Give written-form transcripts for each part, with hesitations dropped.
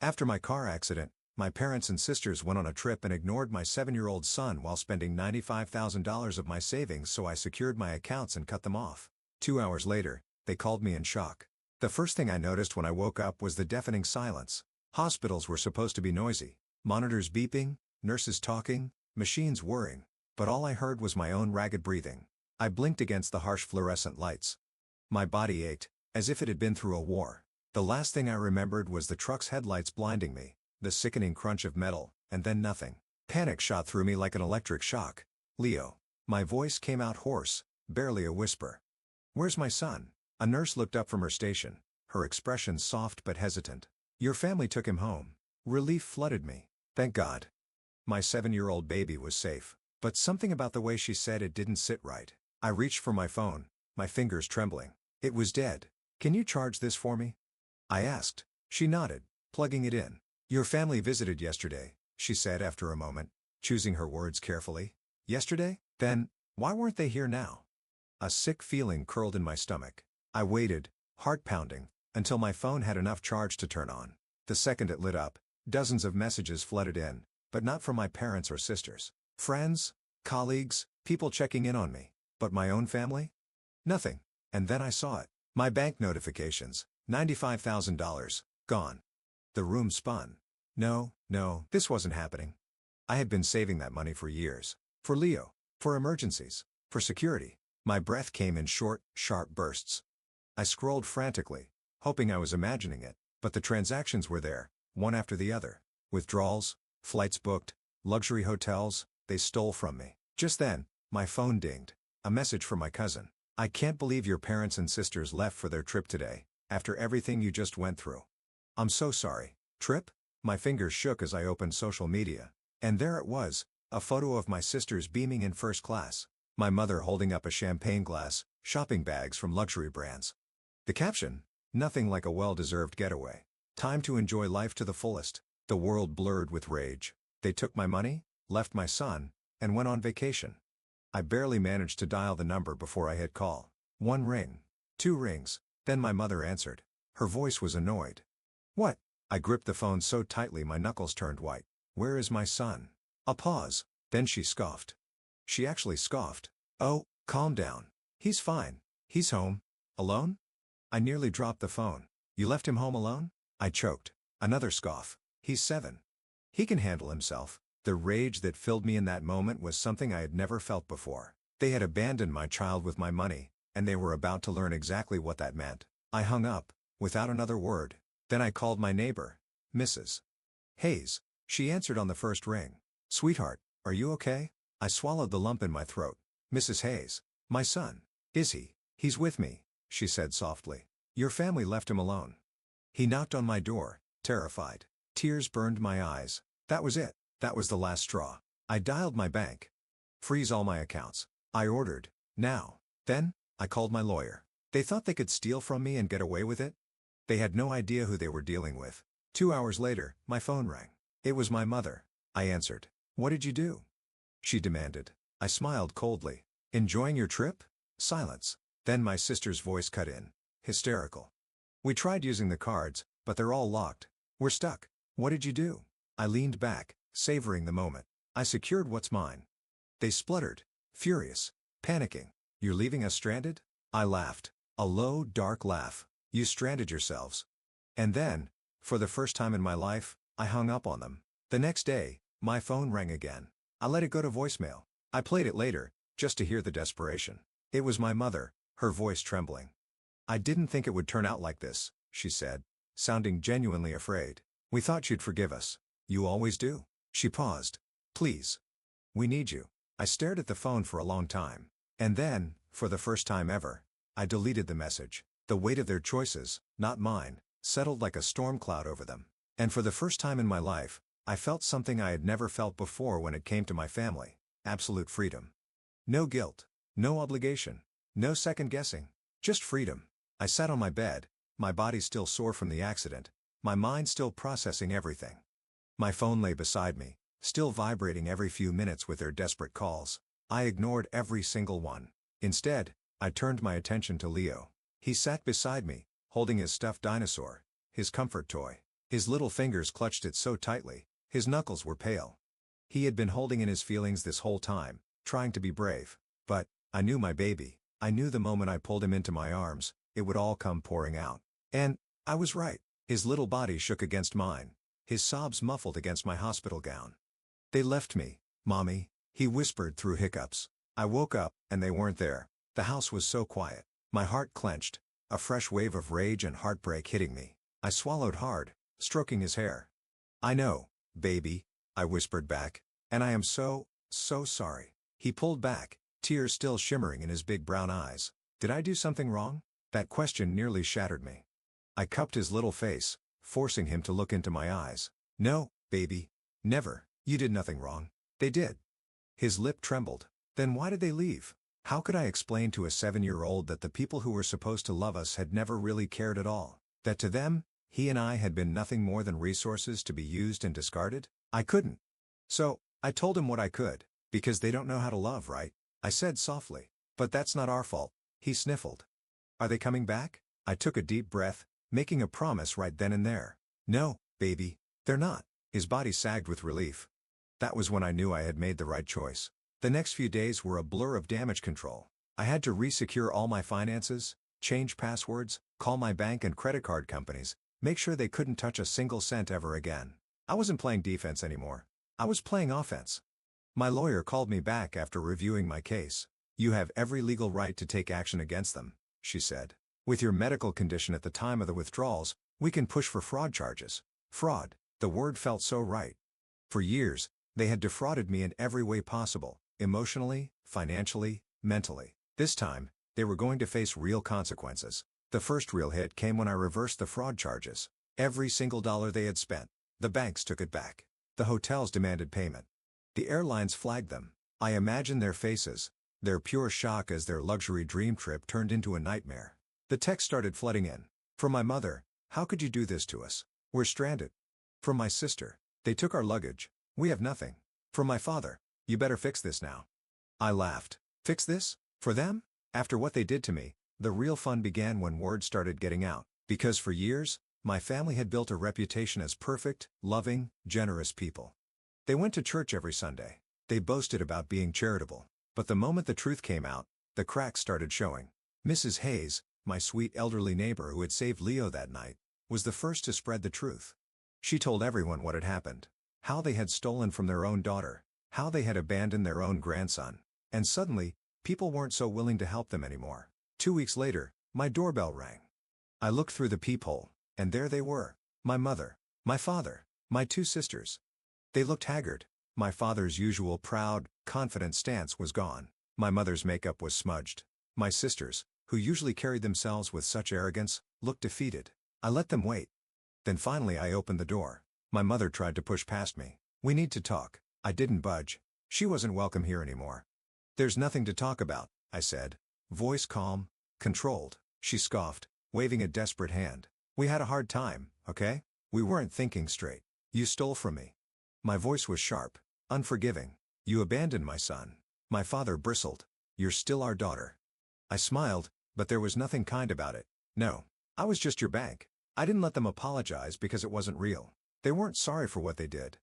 After my car accident, my parents and sisters went on a trip and ignored my 7-year-old son while spending $95,000 of my savings, so I secured my accounts and cut them off. 2 hours later, they called me in shock. The first thing I noticed when I woke up was the deafening silence. Hospitals were supposed to be noisy. Monitors beeping, nurses talking, machines whirring. But all I heard was my own ragged breathing. I blinked against the harsh fluorescent lights. My body ached, as if it had been through a war. The last thing I remembered was the truck's headlights blinding me, the sickening crunch of metal, and then nothing. Panic shot through me like an electric shock. "Leo." My voice came out hoarse, barely a whisper. "Where's my son?" A nurse looked up from her station, her expression soft but hesitant. "Your family took him home." Relief flooded me. Thank God. My 7-year-old baby was safe. But something about the way she said it didn't sit right. I reached for my phone, my fingers trembling. It was dead. "Can you charge this for me?" I asked. She nodded, plugging it in. "Your family visited yesterday," she said after a moment, choosing her words carefully. "Yesterday? Then, why weren't they here now?" A sick feeling curled in my stomach. I waited, heart pounding, until my phone had enough charge to turn on. The second it lit up, dozens of messages flooded in, but not from my parents or sisters. Friends, colleagues, people checking in on me. But my own family? Nothing. And then I saw it. My bank notifications, $95,000, gone. The room spun. No, this wasn't happening. I had been saving that money for years. For Leo. For emergencies. For security. My breath came in short, sharp bursts. I scrolled frantically, hoping I was imagining it, but the transactions were there, one after the other. Withdrawals, flights booked, luxury hotels, they stole from me. Just then, my phone dinged. A message from my cousin. "I can't believe your parents and sisters left for their trip today, after everything you just went through. I'm so sorry." Trip? My fingers shook as I opened social media. And there it was, a photo of my sisters beaming in first class. My mother holding up a champagne glass, shopping bags from luxury brands. The caption? "Nothing like a well-deserved getaway. Time to enjoy life to the fullest." The world blurred with rage. They took my money, left my son, and went on vacation. I barely managed to dial the number before I hit call. 1 ring. 2 rings. Then my mother answered. Her voice was annoyed. "What?" I gripped the phone so tightly my knuckles turned white. "Where is my son?" A pause. Then she scoffed. She actually scoffed. "Oh, calm down. He's fine. He's home." "Alone?" I nearly dropped the phone. "You left him home alone?" I choked. Another scoff. "He's 7. He can handle himself." The rage that filled me in that moment was something I had never felt before. They had abandoned my child with my money, and they were about to learn exactly what that meant. I hung up, without another word. Then I called my neighbor, Mrs. Hayes. She answered on the first ring. "Sweetheart, are you okay?" I swallowed the lump in my throat. "Mrs. Hayes, my son. Is he?" "He's with me," she said softly. "Your family left him alone." He knocked on my door, terrified. Tears burned my eyes. That was it. That was the last straw. I dialed my bank. "Freeze all my accounts," I ordered. "Now." Then, I called my lawyer. They thought they could steal from me and get away with it? They had no idea who they were dealing with. 2 hours later, my phone rang. It was my mother. I answered. "What did you do?" she demanded. I smiled coldly. "Enjoying your trip?" Silence. Then my sister's voice cut in. Hysterical. "We tried using the cards, but they're all locked. We're stuck." "What did you do?" I leaned back, savoring the moment. "I secured what's mine." They spluttered, furious, panicking. "You're leaving us stranded?" I laughed. A low, dark laugh. "You stranded yourselves." And then, for the first time in my life, I hung up on them. The next day, my phone rang again. I let it go to voicemail. I played it later, just to hear the desperation. It was my mother, her voice trembling. "I didn't think it would turn out like this," she said, sounding genuinely afraid. "We thought you'd forgive us. You always do." She paused. "Please. We need you." I stared at the phone for a long time. And then, for the first time ever, I deleted the message. The weight of their choices, not mine, settled like a storm cloud over them. And for the first time in my life, I felt something I had never felt before when it came to my family. Absolute freedom. No guilt. No obligation. No second guessing. Just freedom. I sat on my bed, my body still sore from the accident, my mind still processing everything. My phone lay beside me, still vibrating every few minutes with their desperate calls. I ignored every single one. Instead, I turned my attention to Leo. He sat beside me, holding his stuffed dinosaur, his comfort toy. His little fingers clutched it so tightly, his knuckles were pale. He had been holding in his feelings this whole time, trying to be brave. But, I knew my baby. I knew the moment I pulled him into my arms, it would all come pouring out. And, I was right. His little body shook against mine. His sobs muffled against my hospital gown. "They left me, Mommy," he whispered through hiccups. I woke up, and they weren't there. The house was so quiet. My heart clenched, a fresh wave of rage and heartbreak hitting me. I swallowed hard, stroking his hair. "I know, baby," I whispered back. "And I am so sorry." He pulled back, tears still shimmering in his big brown eyes. Did I do something wrong? That question nearly shattered me. I cupped his little face, forcing him to look into my eyes. "No, baby. Never. You did nothing wrong." "They did." His lip trembled. "Then why did they leave?" How could I explain to a 7-year-old that the people who were supposed to love us had never really cared at all? That to them, he and I had been nothing more than resources to be used and discarded? I couldn't. So, I told him what I could. "Because they don't know how to love, right?" I said softly. "But that's not our fault." He sniffled. "Are they coming back?" I took a deep breath, making a promise right then and there. "No, baby, they're not." His body sagged with relief. That was when I knew I had made the right choice. The next few days were a blur of damage control. I had to re-secure all my finances, change passwords, call my bank and credit card companies, make sure they couldn't touch a single cent ever again. I wasn't playing defense anymore. I was playing offense. My lawyer called me back after reviewing my case. "You have every legal right to take action against them," she said. "With your medical condition at the time of the withdrawals, we can push for fraud charges." Fraud. The word felt so right. For years, they had defrauded me in every way possible, emotionally, financially, mentally. This time, they were going to face real consequences. The first real hit came when I reversed the fraud charges. Every single dollar they had spent, the banks took it back. The hotels demanded payment. The airlines flagged them. I imagined their faces, their pure shock as their luxury dream trip turned into a nightmare. The texts started flooding in. From my mother, "How could you do this to us? We're stranded." From my sister, "They took our luggage. We have nothing." From my father, "You better fix this now." I laughed. Fix this? For them? After what they did to me, the real fun began when word started getting out. Because for years, my family had built a reputation as perfect, loving, generous people. They went to church every Sunday. They boasted about being charitable. But the moment the truth came out, the cracks started showing. Mrs. Hayes, my sweet elderly neighbor who had saved Leo that night, was the first to spread the truth. She told everyone what had happened. How they had stolen from their own daughter. How they had abandoned their own grandson. And suddenly, people weren't so willing to help them anymore. 2 weeks later, my doorbell rang. I looked through the peephole, and there they were. My mother, my father, my 2 sisters. They looked haggard. My father's usual proud, confident stance was gone. My mother's makeup was smudged. My sisters, who usually carried themselves with such arrogance, looked defeated. I let them wait. Then finally I opened the door. My mother tried to push past me. "We need to talk." I didn't budge. She wasn't welcome here anymore. "There's nothing to talk about," I said. Voice calm, controlled. She scoffed, waving a desperate hand. "We had a hard time, okay? We weren't thinking straight. You stole from me." My voice was sharp, unforgiving. "You abandoned my son." My father bristled. "You're still our daughter." I smiled, but there was nothing kind about it. "No. I was just your bank." I didn't let them apologize because it wasn't real. They weren't sorry for what they did.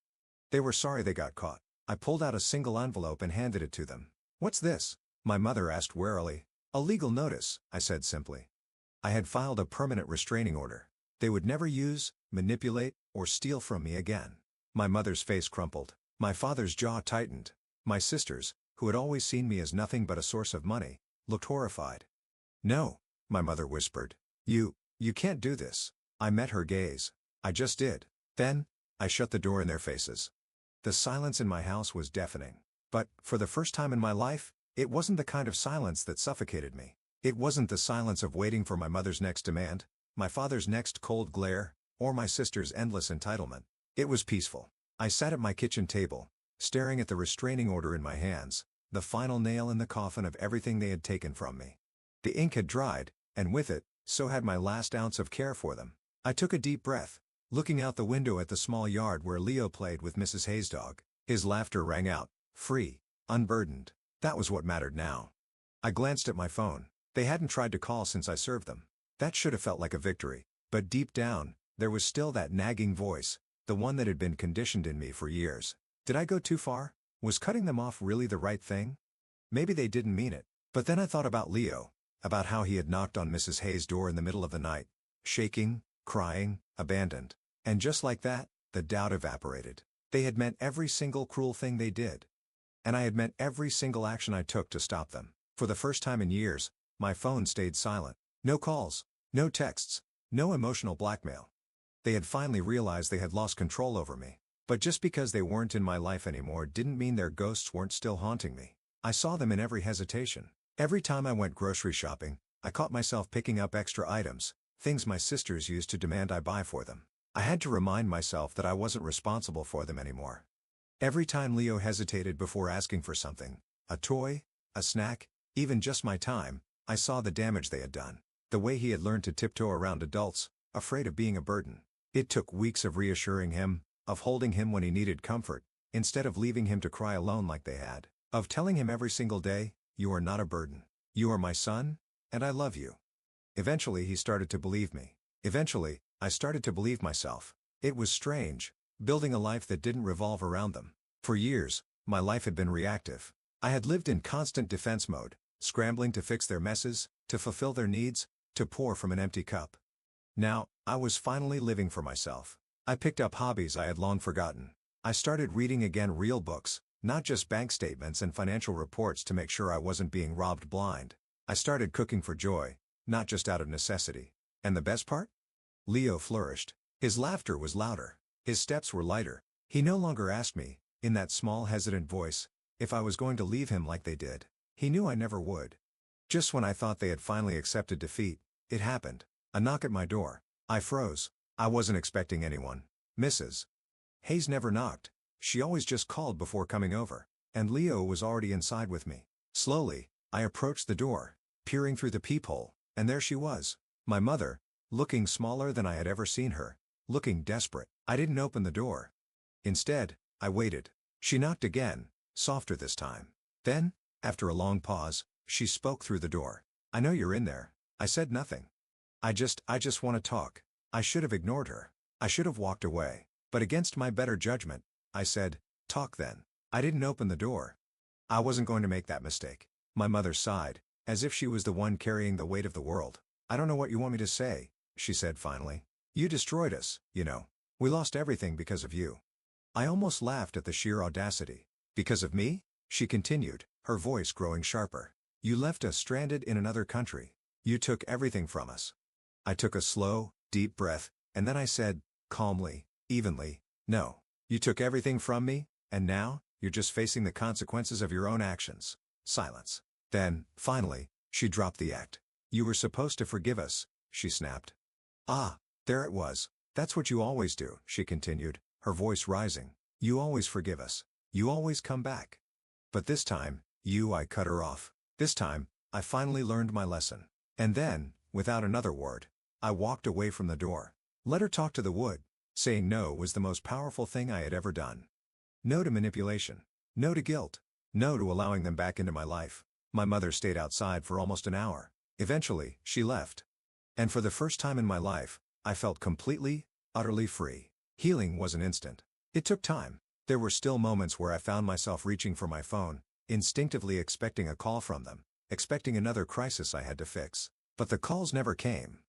They were sorry they got caught. I pulled out a single envelope and handed it to them. "What's this?" my mother asked warily. "A legal notice," I said simply. I had filed a permanent restraining order. They would never use, manipulate, or steal from me again. My mother's face crumpled. My father's jaw tightened. My sisters, who had always seen me as nothing but a source of money, looked horrified. "No," my mother whispered. You can't do this." I met her gaze. "I just did." Then, I shut the door in their faces. The silence in my house was deafening. But, for the first time in my life, it wasn't the kind of silence that suffocated me. It wasn't the silence of waiting for my mother's next demand, my father's next cold glare, or my sister's endless entitlement. It was peaceful. I sat at my kitchen table, staring at the restraining order in my hands, the final nail in the coffin of everything they had taken from me. The ink had dried, and with it, so had my last ounce of care for them. I took a deep breath, looking out the window at the small yard where Leo played with Mrs. Hayes' dog. His laughter rang out, free, unburdened. That was what mattered now. I glanced at my phone. They hadn't tried to call since I served them. That should have felt like a victory. But deep down, there was still that nagging voice, the one that had been conditioned in me for years. Did I go too far? Was cutting them off really the right thing? Maybe they didn't mean it. But then I thought about Leo, about how he had knocked on Mrs. Hayes' door in the middle of the night, shaking, crying, abandoned. And just like that, the doubt evaporated. They had meant every single cruel thing they did. And I had meant every single action I took to stop them. For the first time in years, my phone stayed silent. No calls, no texts, no emotional blackmail. They had finally realized they had lost control over me. But just because they weren't in my life anymore didn't mean their ghosts weren't still haunting me. I saw them in every hesitation. Every time I went grocery shopping, I caught myself picking up extra items, things my sisters used to demand I buy for them. I had to remind myself that I wasn't responsible for them anymore. Every time Leo hesitated before asking for something, a toy, a snack, even just my time, I saw the damage they had done. The way he had learned to tiptoe around adults, afraid of being a burden. It took weeks of reassuring him, of holding him when he needed comfort, instead of leaving him to cry alone like they had. Of telling him every single day, "You are not a burden. You are my son, and I love you." Eventually he started to believe me. Eventually, I started to believe myself. It was strange, building a life that didn't revolve around them. For years, my life had been reactive. I had lived in constant defense mode, scrambling to fix their messes, to fulfill their needs, to pour from an empty cup. Now, I was finally living for myself. I picked up hobbies I had long forgotten. I started reading again, real books, not just bank statements and financial reports to make sure I wasn't being robbed blind. I started cooking for joy, not just out of necessity. And the best part? Leo flourished. His laughter was louder. His steps were lighter. He no longer asked me, in that small hesitant voice, if I was going to leave him like they did. He knew I never would. Just when I thought they had finally accepted defeat, it happened. A knock at my door. I froze. I wasn't expecting anyone. Mrs. Hayes never knocked. She always just called before coming over. And Leo was already inside with me. Slowly, I approached the door, peering through the peephole, and there she was. My mother, looking smaller than I had ever seen her, looking desperate. I didn't open the door. Instead, I waited. She knocked again, softer this time. Then, after a long pause, she spoke through the door. "I know you're in there." I said nothing. I just want to talk." I should have ignored her. I should have walked away. But against my better judgment, I said, "Talk then." I didn't open the door. I wasn't going to make that mistake. My mother sighed, as if she was the one carrying the weight of the world. "I don't know what you want me to say," she said finally. "You destroyed us, you know. We lost everything because of you." I almost laughed at the sheer audacity. "Because of me?" she continued, her voice growing sharper. "You left us stranded in another country. You took everything from us." I took a slow, deep breath, and then I said, calmly, evenly, "No. You took everything from me, and now, you're just facing the consequences of your own actions." Silence. Then, finally, she dropped the act. "You were supposed to forgive us," she snapped. "Ah, there it was. That's what you always do," she continued, her voice rising. "You always forgive us. You always come back. But this time, I cut her off. This time, I finally learned my lesson." And then, without another word, I walked away from the door. Let her talk to the wood. Saying no was the most powerful thing I had ever done. No to manipulation. No to guilt. No to allowing them back into my life. My mother stayed outside for almost an hour. Eventually, she left. And for the first time in my life, I felt completely, utterly free. Healing wasn't instant. It took time. There were still moments where I found myself reaching for my phone, instinctively expecting a call from them, expecting another crisis I had to fix. But the calls never came.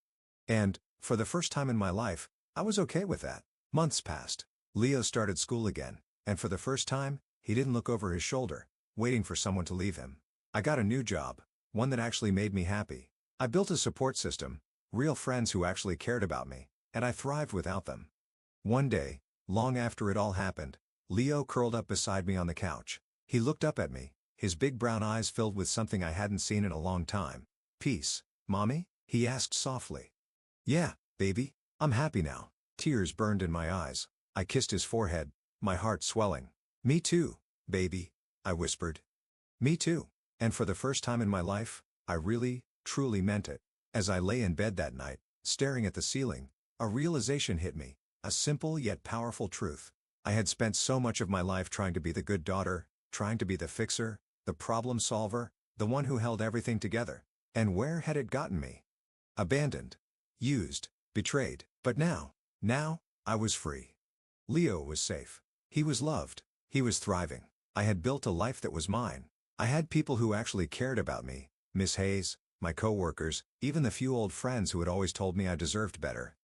And, for the first time in my life, I was okay with that. Months passed. Leo started school again, and for the first time, he didn't look over his shoulder, waiting for someone to leave him. I got a new job, one that actually made me happy. I built a support system, real friends who actually cared about me, and I thrived without them. One day, long after it all happened, Leo curled up beside me on the couch. He looked up at me, his big brown eyes filled with something I hadn't seen in a long time. "Peace, Mommy?" he asked softly. "Yeah, baby, I'm happy now." Tears burned in my eyes. I kissed his forehead, my heart swelling. "Me too, baby," I whispered. "Me too." And for the first time in my life, I really, truly meant it. As I lay in bed that night, staring at the ceiling, a realization hit me, a simple yet powerful truth. I had spent so much of my life trying to be the good daughter, trying to be the fixer, the problem solver, the one who held everything together. And where had it gotten me? Abandoned. Used. Betrayed. But now, Now, I was free. Leo was safe. He was loved. He was thriving. I had built a life that was mine. I had people who actually cared about me, Miss Hayes, my coworkers, even the few old friends who had always told me I deserved better.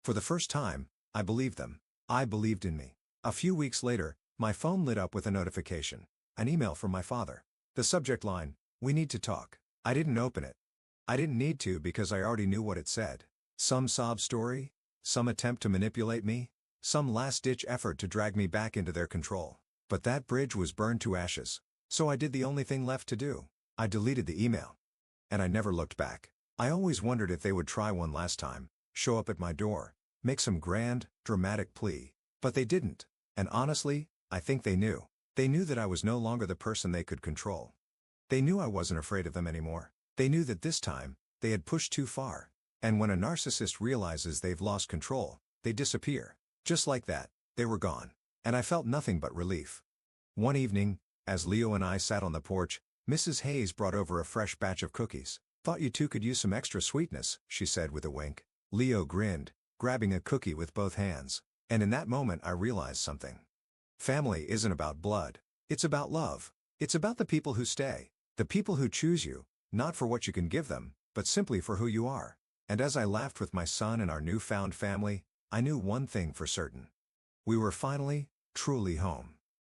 For the first time, I believed them. I believed in me. A few weeks later, my phone lit up with a notification. An email from my father. The subject line, "We need to talk." I didn't open it. I didn't need to because I already knew what it said. Some sob story? Some attempt to manipulate me? Some last-ditch effort to drag me back into their control? But that bridge was burned to ashes. So I did the only thing left to do. I deleted the email. And I never looked back. I always wondered if they would try one last time, show up at my door, make some grand, dramatic plea. But they didn't. And honestly, I think they knew. They knew that I was no longer the person they could control. They knew I wasn't afraid of them anymore. They knew that this time, they had pushed too far. And when a narcissist realizes they've lost control, they disappear. Just like that, they were gone. And I felt nothing but relief. One evening, as Leo and I sat on the porch, Mrs. Hayes brought over a fresh batch of cookies. "Thought you two could use some extra sweetness," she said with a wink. Leo grinned, grabbing a cookie with both hands. And in that moment I realized something. Family isn't about blood. It's about love. It's about the people who stay. The people who choose you, not for what you can give them, but simply for who you are. And as I laughed with my son and our newfound family, I knew one thing for certain. We were finally, truly home.